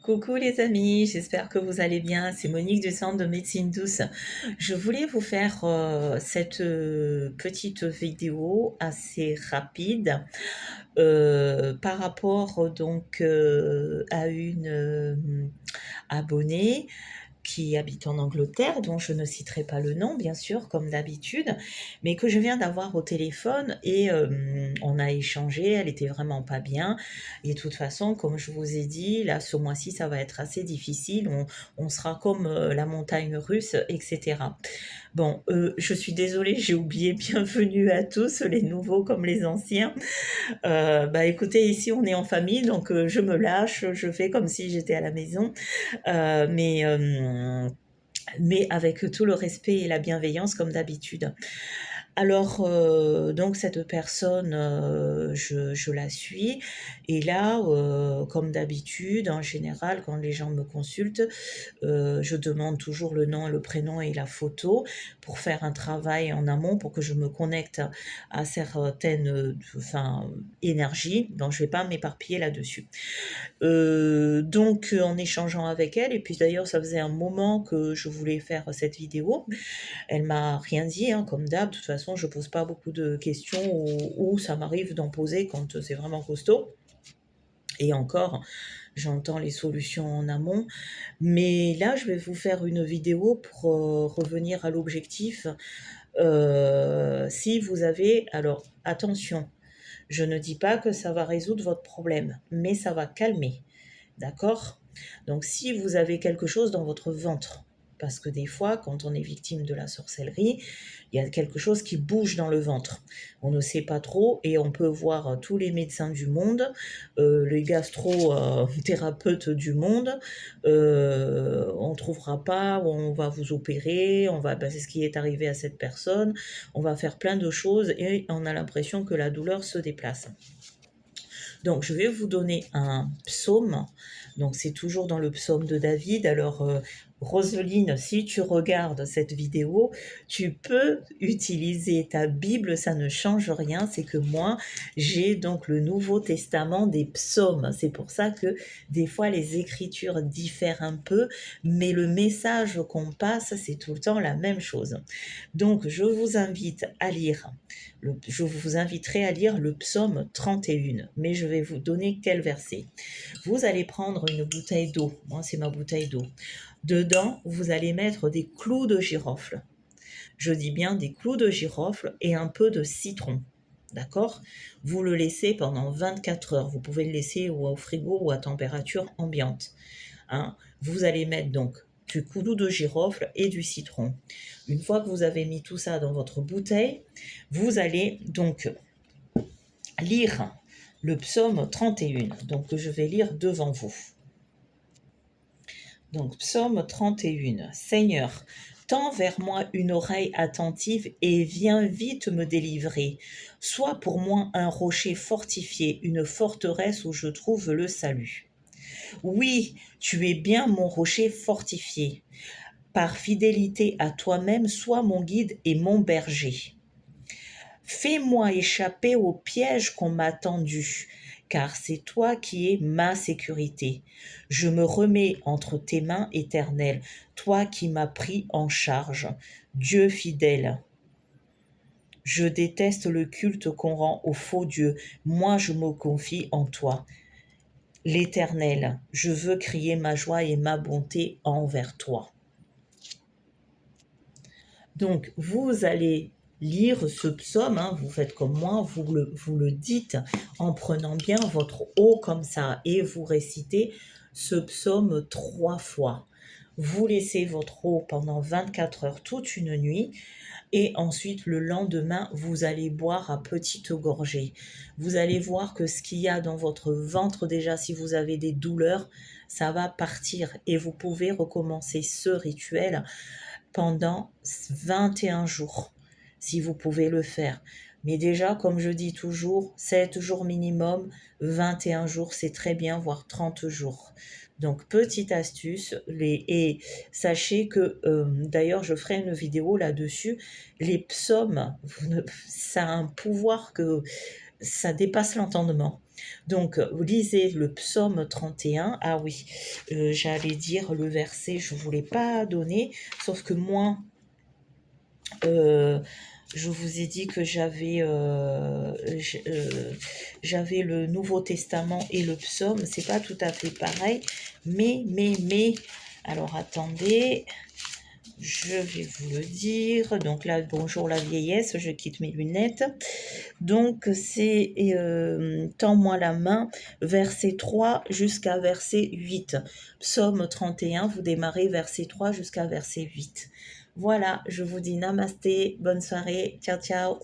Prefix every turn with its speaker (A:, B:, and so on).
A: Coucou les amis, j'espère que vous allez bien. C'est Monique du Centre de médecine douce. Je voulais vous faire cette petite vidéo assez rapide par rapport à une abonnée qui habite en Angleterre, dont je ne citerai pas le nom, bien sûr, comme d'habitude, mais que je viens d'avoir au téléphone et on a échangé, elle était vraiment pas bien. Et de toute façon, comme je vous ai dit, là, ce mois-ci, ça va être assez difficile, on sera comme la montagne russe, etc. Bon, je suis désolée, j'ai oublié bienvenue à tous, les nouveaux comme les anciens. Bah écoutez, ici on est en famille, donc je me lâche, je fais comme si j'étais à la maison. Euh, mais, euh, mais avec tout le respect et la bienveillance comme d'habitude. Alors, donc cette personne, je la suis et là, comme d'habitude, en général, quand les gens me consultent, je demande toujours le nom, le prénom et la photo pour faire un travail en amont pour que je me connecte à certaines, énergies, donc je vais pas m'éparpiller là-dessus. En échangeant avec elle et puis d'ailleurs ça faisait un moment que je voulais faire cette vidéo. Elle m'a rien dit, hein, comme d'hab. De toute façon, je pose pas beaucoup de questions ou ça m'arrive d'en poser quand c'est vraiment costaud. Et encore, j'entends les solutions en amont. Mais là, je vais vous faire une vidéo pour revenir à l'objectif. Si vous avez... Alors, attention, je ne dis pas que ça va résoudre votre problème, mais ça va calmer. D'accord? Donc, si vous avez quelque chose dans votre ventre, parce que des fois, quand on est victime de la sorcellerie, il y a quelque chose qui bouge dans le ventre. On ne sait pas trop et on peut voir tous les médecins du monde, les gastro-thérapeutes du monde. On ne trouvera pas, on va vous opérer, c'est ce qui est arrivé à cette personne. On va faire plein de choses et on a l'impression que la douleur se déplace. Donc, je vais vous donner un psaume. Donc, c'est toujours dans le psaume de David. Alors, Roseline, si tu regardes cette vidéo, tu peux utiliser ta Bible, ça ne change rien. C'est que moi, j'ai donc le Nouveau Testament des psaumes. C'est pour ça que des fois, les écritures diffèrent un peu, mais le message qu'on passe, c'est tout le temps la même chose. Donc, je vous inviterai à lire le psaume 31, mais je vais vous donner quel verset. Vous allez prendre une bouteille d'eau, moi c'est ma bouteille d'eau. Dedans, vous allez mettre des clous de girofle. Je dis bien des clous de girofle et un peu de citron. D'accord? Vous le laissez pendant 24 heures. Vous pouvez le laisser au frigo ou à température ambiante. Hein? Vous allez mettre donc du clou de girofle et du citron. Une fois que vous avez mis tout ça dans votre bouteille, vous allez donc lire le psaume 31, donc je vais lire devant vous. Donc psaume 31. Seigneur, tends vers moi une oreille attentive et viens vite me délivrer. Sois pour moi un rocher fortifié, une forteresse où je trouve le salut. Oui, tu es bien mon rocher fortifié. Par fidélité à toi-même, sois mon guide et mon berger. Fais-moi échapper au piège qu'on m'a tendu, car c'est toi qui es ma sécurité. Je me remets entre tes mains éternelles, toi qui m'as pris en charge. Dieu fidèle. Je déteste le culte qu'on rend aux faux dieux. Moi, je me confie en toi. L'Éternel, je veux crier ma joie et ma bonté envers toi. Donc, vous allez lire ce psaume, hein, vous faites comme moi, vous le dites en prenant bien votre eau comme ça et vous récitez ce psaume 3 fois. Vous laissez votre eau pendant 24 heures, toute une nuit, et ensuite le lendemain, vous allez boire à petites gorgées. Vous allez voir que ce qu'il y a dans votre ventre déjà, si vous avez des douleurs, ça va partir et vous pouvez recommencer ce rituel pendant 21 jours, si vous pouvez le faire. Mais déjà, comme je dis toujours, 7 jours minimum, 21 jours, c'est très bien, voire 30 jours. Donc, petite astuce, et sachez que, d'ailleurs, je ferai une vidéo là-dessus, les psaumes, ça a un pouvoir que ça dépasse l'entendement. Donc, vous lisez le psaume 31. Ah oui, j'allais dire le verset, je ne vous l'ai pas donné, sauf que moi, je vous ai dit que j'avais le Nouveau Testament et le psaume. C'est pas tout à fait pareil, mais, alors attendez, je vais vous le dire. Donc là, bonjour la vieillesse, je quitte mes lunettes. Donc c'est Tends-moi la main, verset 3 jusqu'à verset 8. Psaume 31, vous démarrez verset 3 jusqu'à verset 8. Voilà, je vous dis namasté, bonne soirée, ciao ciao.